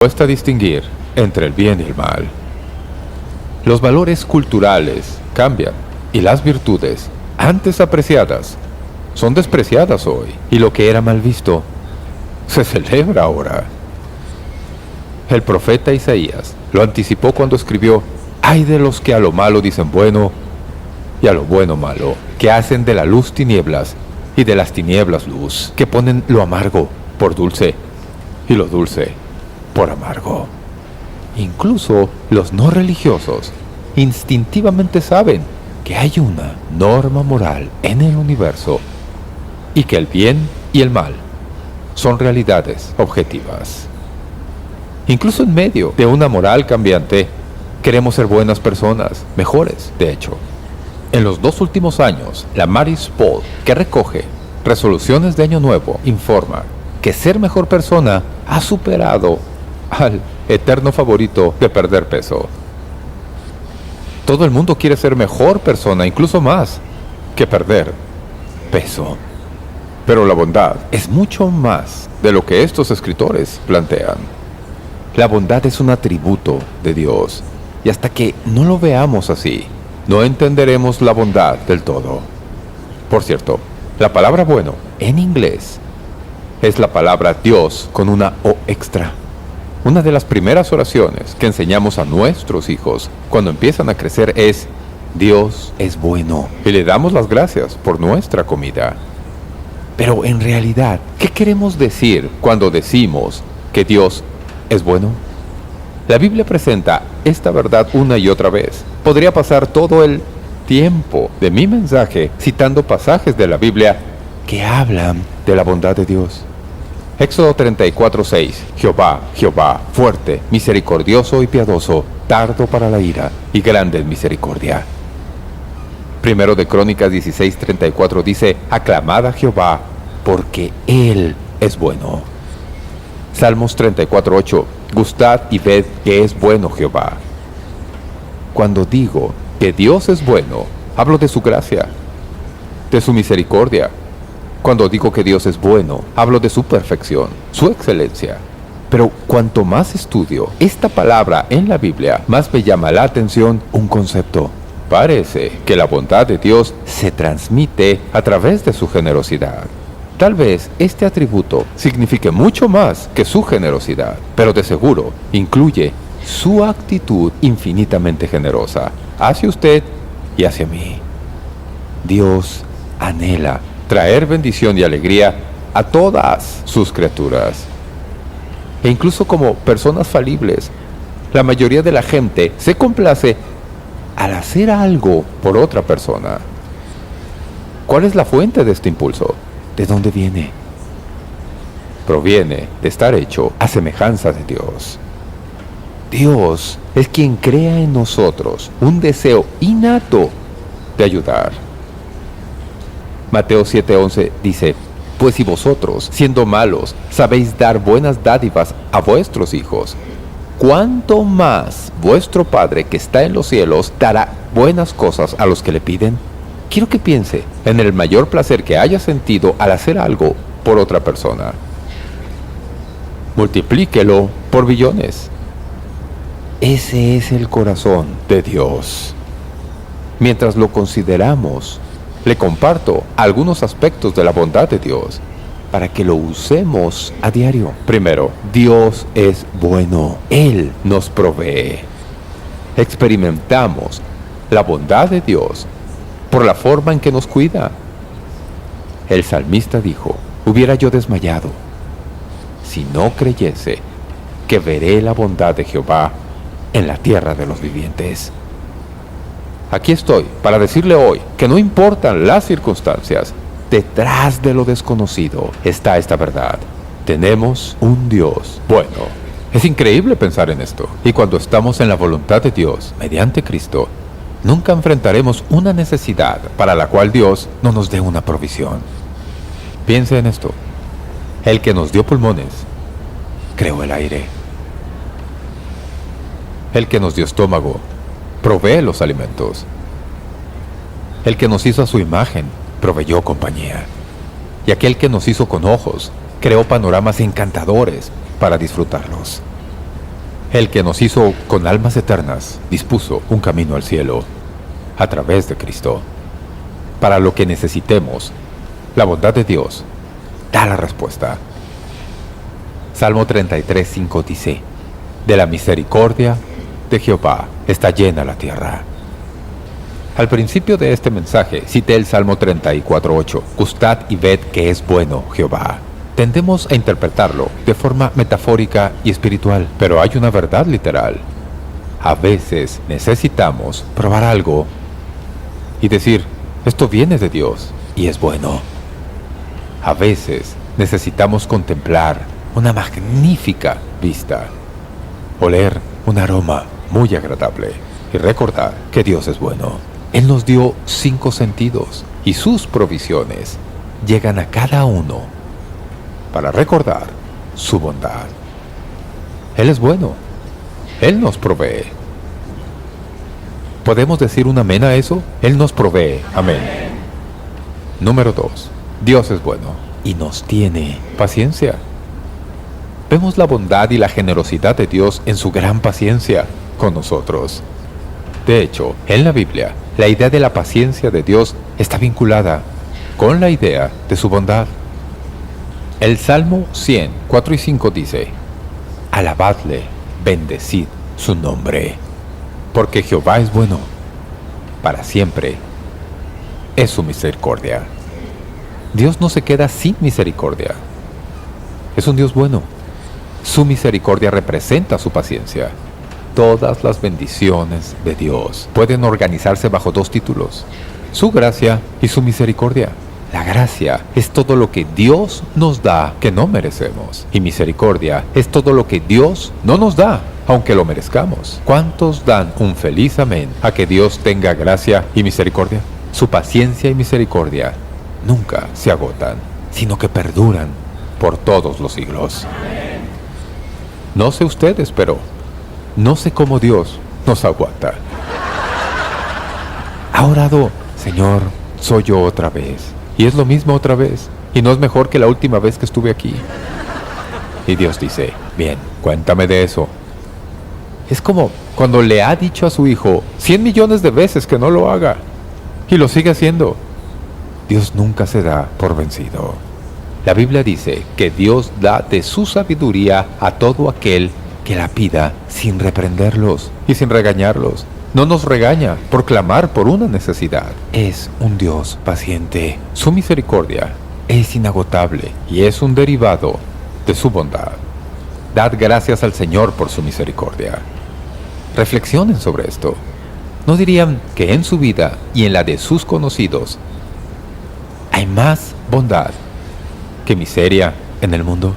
Cuesta distinguir entre el bien y el mal. Los valores culturales cambian y las virtudes, antes apreciadas, son despreciadas hoy, y lo que era mal visto se celebra ahora. El profeta Isaías lo anticipó cuando escribió: «Ay de los que a lo malo dicen bueno y a lo bueno malo, que hacen de la luz tinieblas y de las tinieblas luz, que ponen lo amargo por dulce y lo dulce por amargo». Incluso los no religiosos instintivamente saben que hay una norma moral en el universo y que el bien y el mal son realidades objetivas. Incluso en medio de una moral cambiante, queremos ser buenas personas, mejores, de hecho. En los 2 últimos años, la Maris Poll, que recoge resoluciones de Año Nuevo, informa que ser mejor persona ha superado al eterno favorito de perder peso. Todo el mundo quiere ser mejor persona, incluso más que perder peso. Pero la bondad es mucho más de lo que estos escritores plantean. La bondad es un atributo de Dios, y hasta que no lo veamos así, no entenderemos la bondad del todo. Por cierto, la palabra bueno en inglés es la palabra Dios con una O extra. Una de las primeras oraciones que enseñamos a nuestros hijos cuando empiezan a crecer es: Dios es bueno, y le damos las gracias por nuestra comida. Pero en realidad, ¿qué queremos decir cuando decimos que Dios es bueno? La Biblia presenta esta verdad una y otra vez. Podría pasar todo el tiempo de mi mensaje citando pasajes de la Biblia que hablan de la bondad de Dios. Éxodo 34:6. Jehová, Jehová, fuerte, misericordioso y piadoso, tardo para la ira y grande en misericordia. Primero de Crónicas 16:34 dice: aclamad a Jehová, porque Él es bueno. Salmos 34:8. Gustad y ved que es bueno Jehová. Cuando digo que Dios es bueno, hablo de su gracia, de su misericordia. Cuando digo que Dios es bueno, hablo de su perfección, su excelencia. Pero cuanto más estudio esta palabra en la Biblia, más me llama la atención un concepto. Parece que la bondad de Dios se transmite a través de su generosidad. Tal vez este atributo signifique mucho más que su generosidad, pero de seguro incluye su actitud infinitamente generosa hacia usted y hacia mí. Dios anhela traer bendición y alegría a todas sus criaturas. E incluso como personas falibles, la mayoría de la gente se complace al hacer algo por otra persona. ¿Cuál es la fuente de este impulso? ¿De dónde viene? Proviene de estar hecho a semejanza de Dios. Dios es quien crea en nosotros un deseo innato de ayudar. Mateo 7:11 dice: pues si vosotros, siendo malos, sabéis dar buenas dádivas a vuestros hijos, ¿cuánto más vuestro Padre que está en los cielos dará buenas cosas a los que le piden? Quiero que piense en el mayor placer que haya sentido al hacer algo por otra persona. Multiplíquelo por billones. Ese es el corazón de Dios. Mientras lo consideramos, le comparto algunos aspectos de la bondad de Dios para que lo usemos a diario. Primero, Dios es bueno. Él nos provee. Experimentamos la bondad de Dios por la forma en que nos cuida. El salmista dijo: hubiera yo desmayado si no creyese que veré la bondad de Jehová en la tierra de los vivientes. Aquí estoy para decirle hoy que no importan las circunstancias, detrás de lo desconocido está esta verdad: tenemos un Dios bueno. Es increíble pensar en esto, y cuando estamos en la voluntad de Dios mediante Cristo, nunca enfrentaremos una necesidad para la cual Dios no nos dé una provisión. Piense en esto: el que nos dio pulmones creó el aire. El que nos dio estómago provee los alimentos. El que nos hizo a su imagen proveyó compañía. Y aquel que nos hizo con ojos creó panoramas encantadores para disfrutarlos. El que nos hizo con almas eternas dispuso un camino al cielo a través de Cristo. Para lo que necesitemos, la bondad de Dios da la respuesta. Salmo 33:5 dice: de la misericordia de Jehová está llena la tierra. Al principio de este mensaje cité el Salmo 34:8: gustad y ved que es bueno Jehová. Tendemos a interpretarlo de forma metafórica y espiritual, pero hay una verdad literal. A veces necesitamos probar algo y decir: esto viene de Dios y es bueno. A veces necesitamos contemplar una magnífica vista, oler un aroma muy agradable y recordar que Dios es bueno. Él nos dio 5 sentidos y sus provisiones llegan a cada uno para recordar su bondad. Él es bueno. Él nos provee. ¿Podemos decir un amén a eso? Él nos provee. Amén. Número 2. Dios es bueno y nos tiene paciencia. Vemos la bondad y la generosidad de Dios en su gran paciencia con nosotros. De hecho, en la Biblia, la idea de la paciencia de Dios está vinculada con la idea de su bondad. El Salmo 100, 4 y 5 dice: alabadle, bendecid su nombre, porque Jehová es bueno, para siempre es su misericordia. Dios no se queda sin misericordia. Es un Dios bueno. Su misericordia representa su paciencia. Todas las bendiciones de Dios pueden organizarse bajo 2 títulos: su gracia y su misericordia. La gracia es todo lo que Dios nos da que no merecemos, y misericordia es todo lo que Dios no nos da, aunque lo merezcamos. ¿Cuántos dan un feliz amén a que Dios tenga gracia y misericordia? Su paciencia y misericordia nunca se agotan, sino que perduran por todos los siglos. No sé ustedes, pero no sé cómo Dios nos aguanta. Ha orado: Señor, soy yo otra vez. Y es lo mismo otra vez. Y no es mejor que la última vez que estuve aquí. Y Dios dice: bien, cuéntame de eso. Es como cuando le ha dicho a su hijo 100 millones de veces que no lo haga, y lo sigue haciendo. Dios nunca se da por vencido. La Biblia dice que Dios da de su sabiduría a todo aquel que la pida sin reprenderlos y sin regañarlos. No nos regaña por clamar por una necesidad. Es un Dios paciente. Su misericordia es inagotable y es un derivado de su bondad. Dad gracias al Señor por su misericordia. Reflexionen sobre esto. ¿No dirían que en su vida y en la de sus conocidos hay más bondad que miseria en el mundo?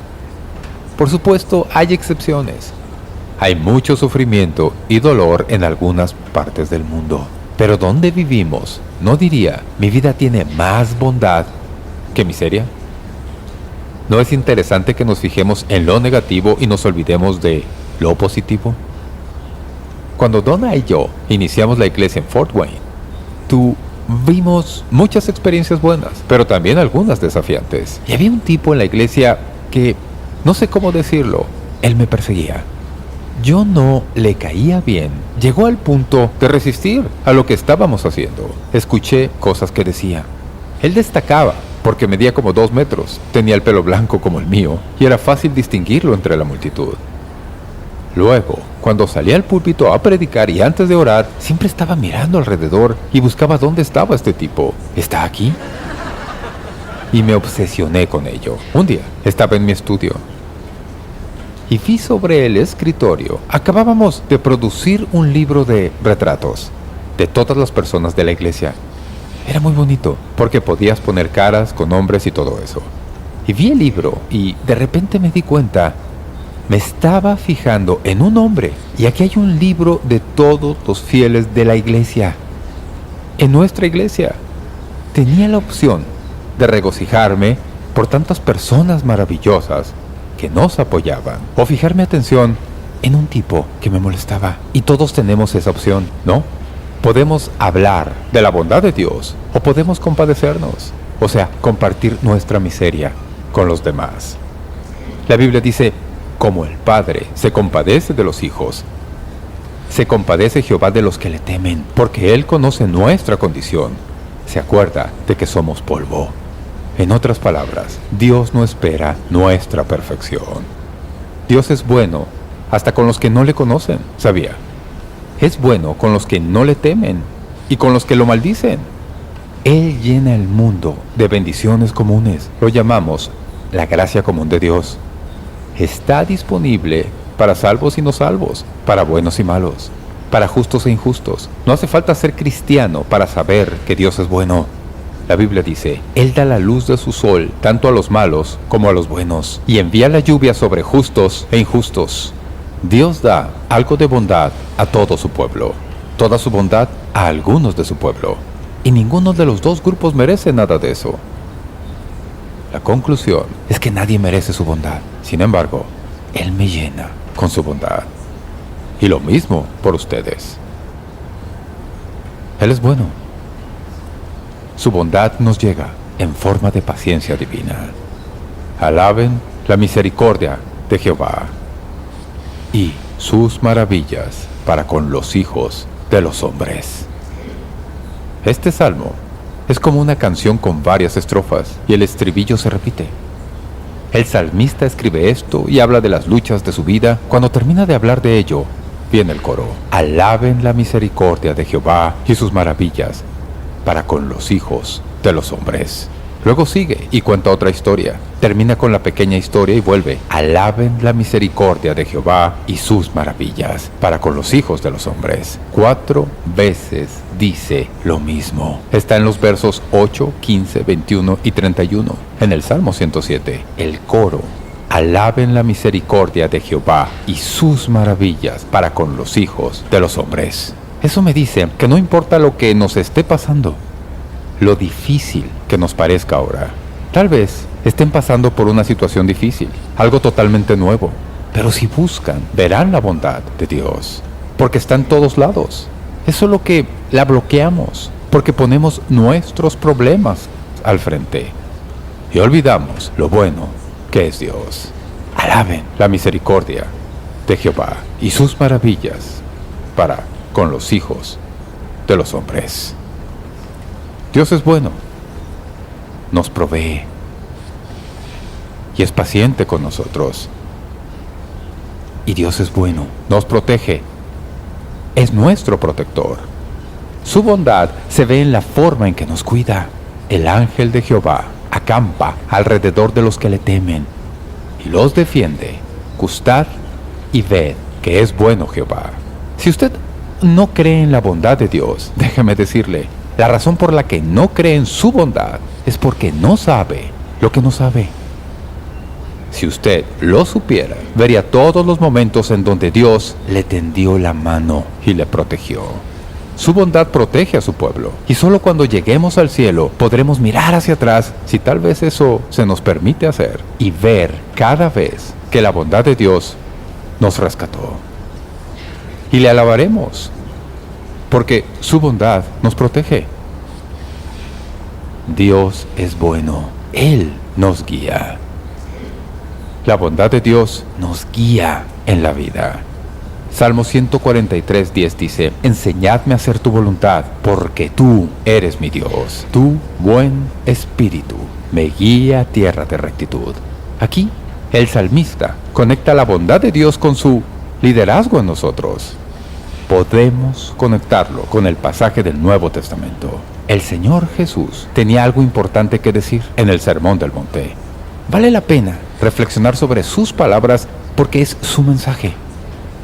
Por supuesto, hay excepciones. Hay mucho sufrimiento y dolor en algunas partes del mundo. Pero ¿dónde vivimos? ¿No diría: mi vida tiene más bondad que miseria? ¿No es interesante que nos fijemos en lo negativo y nos olvidemos de lo positivo? Cuando Donna y yo iniciamos la iglesia en Fort Wayne, tuvimos muchas experiencias buenas, pero también algunas desafiantes. Y había un tipo en la iglesia que, no sé cómo decirlo, él me perseguía. Yo no le caía bien. Llegó al punto de resistir a lo que estábamos haciendo. Escuché cosas que decía. Él destacaba porque medía como 2 metros, tenía el pelo blanco como el mío y era fácil distinguirlo entre la multitud. Luego, cuando salía al púlpito a predicar y antes de orar, siempre estaba mirando alrededor y buscaba dónde estaba este tipo. ¿Está aquí? Y me obsesioné con ello. Un día, estaba en mi estudio y vi sobre el escritorio. Acabábamos de producir un libro de retratos de todas las personas de la iglesia. Era muy bonito, porque podías poner caras con nombres y todo eso. Y vi el libro y de repente me di cuenta, me estaba fijando en un hombre. Y aquí hay un libro de todos los fieles de la iglesia. En nuestra iglesia tenía la opción de regocijarme por tantas personas maravillosas que nos apoyaban, o fijarme atención en un tipo que me molestaba. Y todos tenemos esa opción, ¿no? Podemos hablar de la bondad de Dios o podemos compadecernos, o sea, compartir nuestra miseria con los demás. La Biblia dice: como el Padre se compadece de los hijos, se compadece Jehová de los que le temen, porque Él conoce nuestra condición. Se acuerda de que somos polvo. En otras palabras, Dios no espera nuestra perfección. Dios es bueno hasta con los que no le conocen, ¿sabía? Es bueno con los que no le temen y con los que lo maldicen. Él llena el mundo de bendiciones comunes. Lo llamamos la gracia común de Dios. Está disponible para salvos y no salvos, para buenos y malos, para justos e injustos. No hace falta ser cristiano para saber que Dios es bueno. La Biblia dice, Él da la luz de su sol tanto a los malos como a los buenos, y envía la lluvia sobre justos e injustos. Dios da algo de bondad a todo su pueblo, toda su bondad a algunos de su pueblo, y ninguno de los dos grupos merece nada de eso. La conclusión es que nadie merece su bondad. Sin embargo, Él me llena con su bondad. Y lo mismo por ustedes. Él es bueno. Su bondad nos llega en forma de paciencia divina. Alaben la misericordia de Jehová y sus maravillas para con los hijos de los hombres. Este salmo es como una canción con varias estrofas y el estribillo se repite. El salmista escribe esto y habla de las luchas de su vida. Cuando termina de hablar de ello, viene el coro. Alaben la misericordia de Jehová y sus maravillas para con los hijos de los hombres. Luego sigue y cuenta otra historia. Termina con la pequeña historia y vuelve. Alaben la misericordia de Jehová y sus maravillas para con los hijos de los hombres. 4 veces dice lo mismo. Está en los versos 8, 15, 21 y 31. En el Salmo 107, el coro. Alaben la misericordia de Jehová y sus maravillas para con los hijos de los hombres. Eso me dice que no importa lo que nos esté pasando, lo difícil que nos parezca ahora. Tal vez estén pasando por una situación difícil, algo totalmente nuevo. Pero si buscan, verán la bondad de Dios, porque está en todos lados. Es solo que la bloqueamos, porque ponemos nuestros problemas al frente y olvidamos lo bueno que es Dios. Alaben la misericordia de Jehová y sus maravillas para con los hijos de los hombres. Dios es bueno, nos provee y es paciente con nosotros. Y Dios es bueno, nos protege, es nuestro protector. Su bondad se ve en la forma en que nos cuida. El ángel de Jehová acampa alrededor de los que le temen y los defiende. Gustad y ved que es bueno Jehová. Si usted no cree en la bondad de Dios, déjeme decirle, la razón por la que no cree en su bondad es porque no sabe lo que no sabe. Si usted lo supiera, vería todos los momentos en donde Dios le tendió la mano y le protegió. Su bondad protege a su pueblo, y solo cuando lleguemos al cielo podremos mirar hacia atrás, si tal vez eso se nos permite hacer, y ver cada vez que la bondad de Dios nos rescató. Y le alabaremos, porque su bondad nos protege. Dios es bueno, Él nos guía. La bondad de Dios nos guía en la vida. Salmo 143:10 dice, enseñadme a hacer tu voluntad, porque tú eres mi Dios. Tu buen espíritu me guía a tierra de rectitud. Aquí, el salmista conecta la bondad de Dios con su liderazgo en nosotros. Podemos conectarlo con el pasaje del Nuevo Testamento. El Señor Jesús tenía algo importante que decir en el Sermón del Monte. Vale la pena reflexionar sobre sus palabras porque es su mensaje.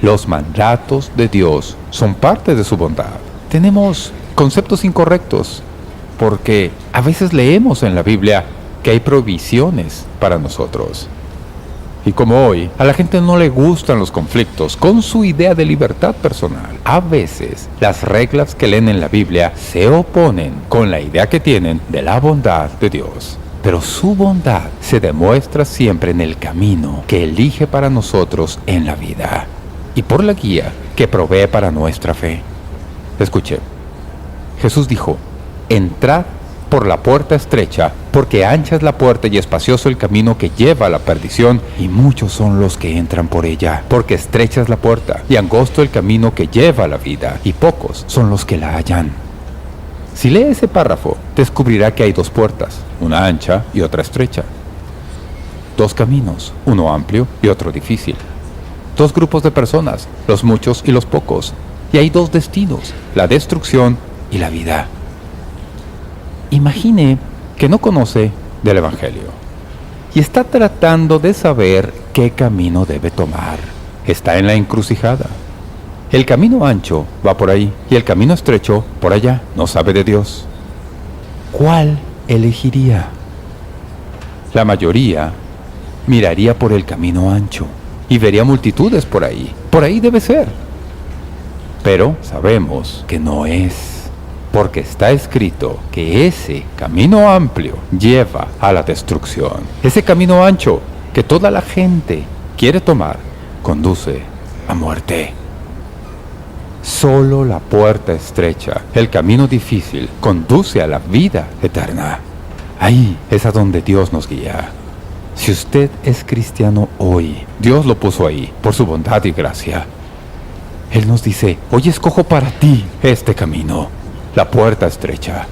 Los mandatos de Dios son parte de su bondad. Tenemos conceptos incorrectos porque a veces leemos en la Biblia que hay provisiones para nosotros. Y como hoy, a la gente no le gustan los conflictos con su idea de libertad personal. A veces, las reglas que leen en la Biblia se oponen con la idea que tienen de la bondad de Dios. Pero su bondad se demuestra siempre en el camino que elige para nosotros en la vida y por la guía que provee para nuestra fe. Escuche, Jesús dijo, entrad por la puerta estrecha, porque ancha es la puerta y espacioso el camino que lleva a la perdición, y muchos son los que entran por ella. Porque estrecha es la puerta y angosto el camino que lleva a la vida, y pocos son los que la hallan. Si lee ese párrafo, descubrirá que hay dos puertas, una ancha y otra estrecha. Dos caminos, uno amplio y otro difícil. Dos grupos de personas, los muchos y los pocos. Y hay dos destinos, la destrucción y la vida. Imagine que no conoce del Evangelio y está tratando de saber qué camino debe tomar. Está en la encrucijada. El camino ancho va por ahí y el camino estrecho por allá. No sabe de Dios. ¿Cuál elegiría? La mayoría miraría por el camino ancho y vería multitudes por ahí. Por ahí debe ser. Pero sabemos que no es. Porque está escrito que ese camino amplio lleva a la destrucción. Ese camino ancho que toda la gente quiere tomar conduce a muerte. Solo la puerta estrecha, el camino difícil, conduce a la vida eterna. Ahí es a donde Dios nos guía. Si usted es cristiano hoy, Dios lo puso ahí por su bondad y gracia. Él nos dice, hoy escojo para ti este camino. La puerta estrecha,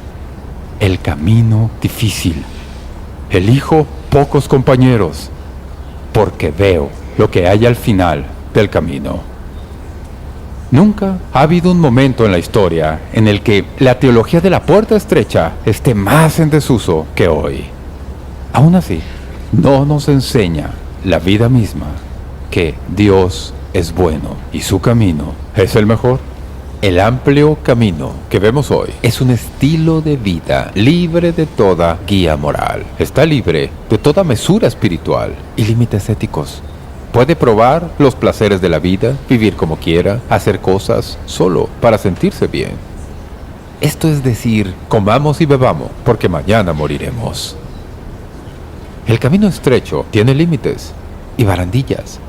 el camino difícil. Elijo pocos compañeros, porque veo lo que hay al final del camino. Nunca ha habido un momento en la historia en el que la teología de la puerta estrecha esté más en desuso que hoy. Aún así, no nos enseña la vida misma que Dios es bueno y su camino es el mejor. El amplio camino que vemos hoy es un estilo de vida libre de toda guía moral. Está libre de toda mesura espiritual y límites éticos. Puede probar los placeres de la vida, vivir como quiera, hacer cosas solo para sentirse bien. Esto es decir, comamos y bebamos porque mañana moriremos. El camino estrecho tiene límites y barandillas.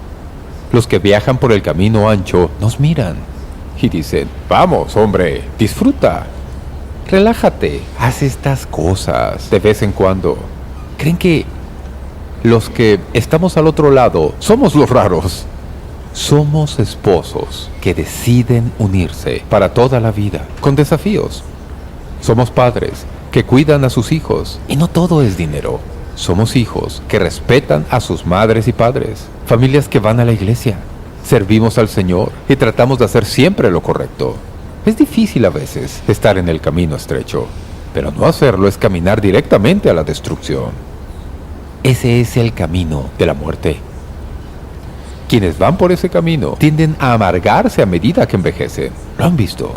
Los que viajan por el camino ancho nos miran y dicen, vamos hombre, disfruta, relájate, haz estas cosas de vez en cuando. Creen que los que estamos al otro lado somos los raros. Somos esposos que deciden unirse para toda la vida, con desafíos. Somos padres que cuidan a sus hijos y no todo es dinero. Somos hijos que respetan a sus madres y padres, familias que van a la iglesia. Servimos al Señor y tratamos de hacer siempre lo correcto. Es difícil a veces estar en el camino estrecho, pero no hacerlo es caminar directamente a la destrucción. Ese es el camino de la muerte. Quienes van por ese camino tienden a amargarse a medida que envejecen. ¿Lo han visto?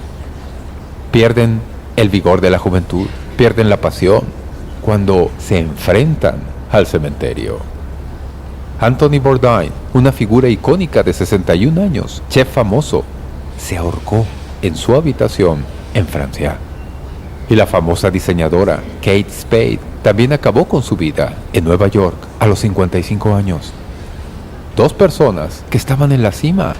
Pierden el vigor de la juventud, pierden la pasión cuando se enfrentan al cementerio. Anthony Bourdain, una figura icónica de 61 años, chef famoso, se ahorcó en su habitación en Francia. Y la famosa diseñadora Kate Spade también acabó con su vida en Nueva York a los 55 años. Dos personas que estaban en la cima.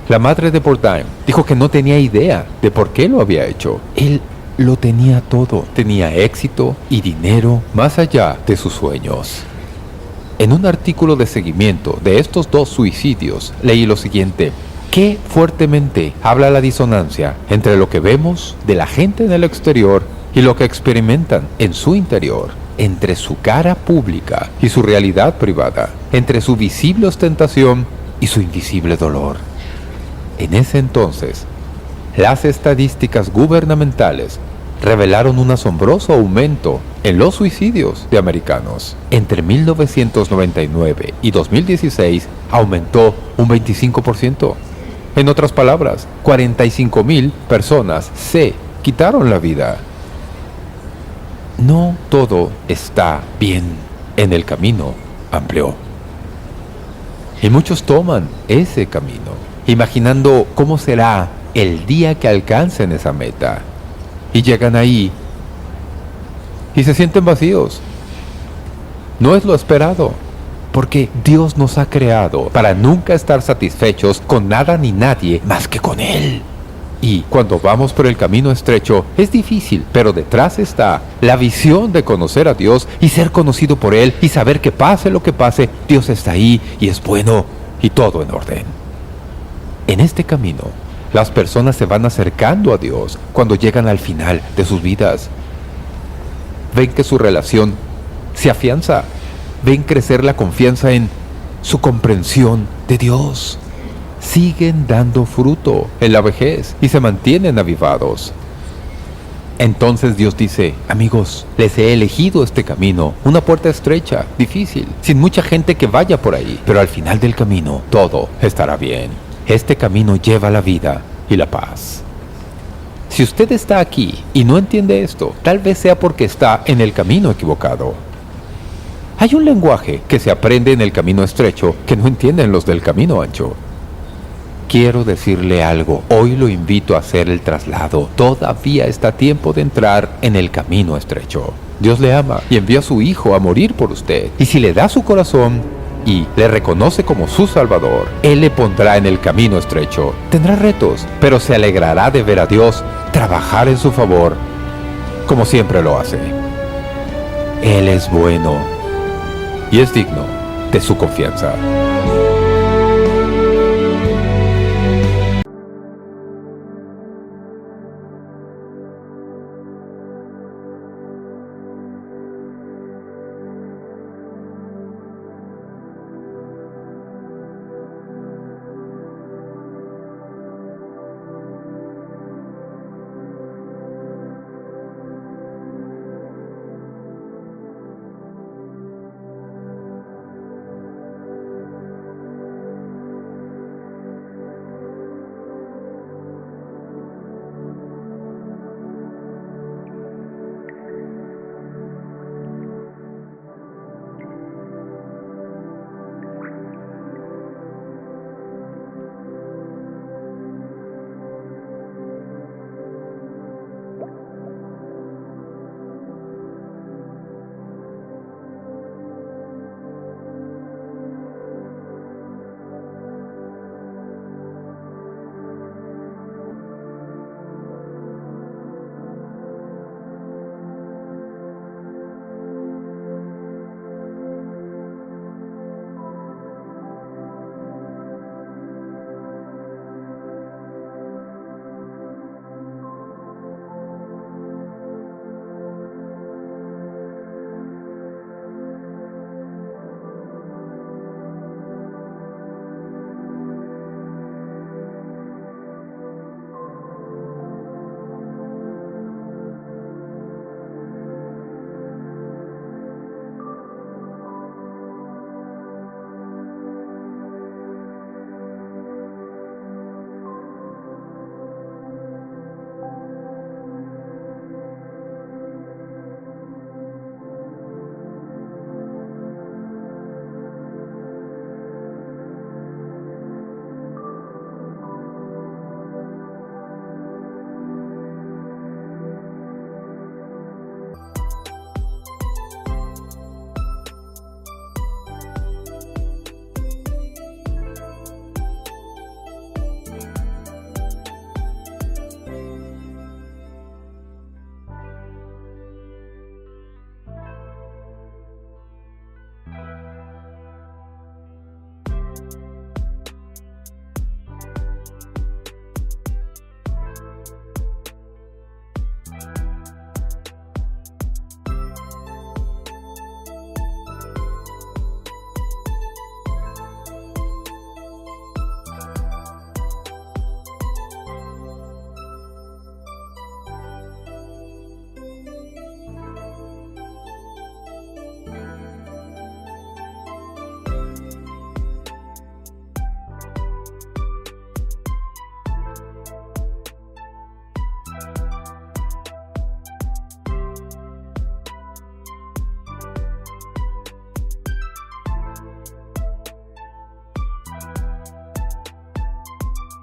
La madre de Bourdain dijo que no tenía idea de por qué lo había hecho. Él lo tenía todo. Tenía éxito y dinero más allá de sus sueños. En un artículo de seguimiento de estos dos suicidios, leí lo siguiente. Qué fuertemente habla la disonancia entre lo que vemos de la gente en el exterior y lo que experimentan en su interior, entre su cara pública y su realidad privada, entre su visible ostentación y su invisible dolor. En ese entonces, las estadísticas gubernamentales revelaron un asombroso aumento en los suicidios de americanos. Entre 1999 y 2016 aumentó un 25%. En otras palabras, 45,000 personas se quitaron la vida. No todo está bien en el camino amplio. Y muchos toman ese camino, imaginando cómo será el día que alcancen esa meta. Y llegan ahí y se sienten vacíos. No es lo esperado, porque Dios nos ha creado para nunca estar satisfechos con nada ni nadie más que con Él. Y cuando vamos por el camino estrecho, es difícil, pero detrás está la visión de conocer a Dios y ser conocido por Él y saber que pase lo que pase, Dios está ahí y es bueno y todo en orden. En este camino, las personas se van acercando a Dios cuando llegan al final de sus vidas. Ven que su relación se afianza, ven crecer la confianza en su comprensión de Dios. Siguen dando fruto en la vejez y se mantienen avivados. Entonces Dios dice: amigos, les he elegido este camino, una puerta estrecha, difícil, sin mucha gente que vaya por ahí, pero al final del camino todo estará bien. Este camino lleva la vida y la paz. Si usted está aquí y no entiende esto, tal vez sea porque está en el camino equivocado. Hay un lenguaje que se aprende en el camino estrecho que no entienden los del camino ancho. Quiero decirle algo, hoy lo invito a hacer el traslado. Todavía está a tiempo de entrar en el camino estrecho. Dios le ama y envía a su Hijo a morir por usted. Y si le da su corazón y le reconoce como su Salvador, Él le pondrá en el camino estrecho. Tendrá retos, pero se alegrará de ver a Dios trabajar en su favor, como siempre lo hace. Él es bueno y es digno de su confianza.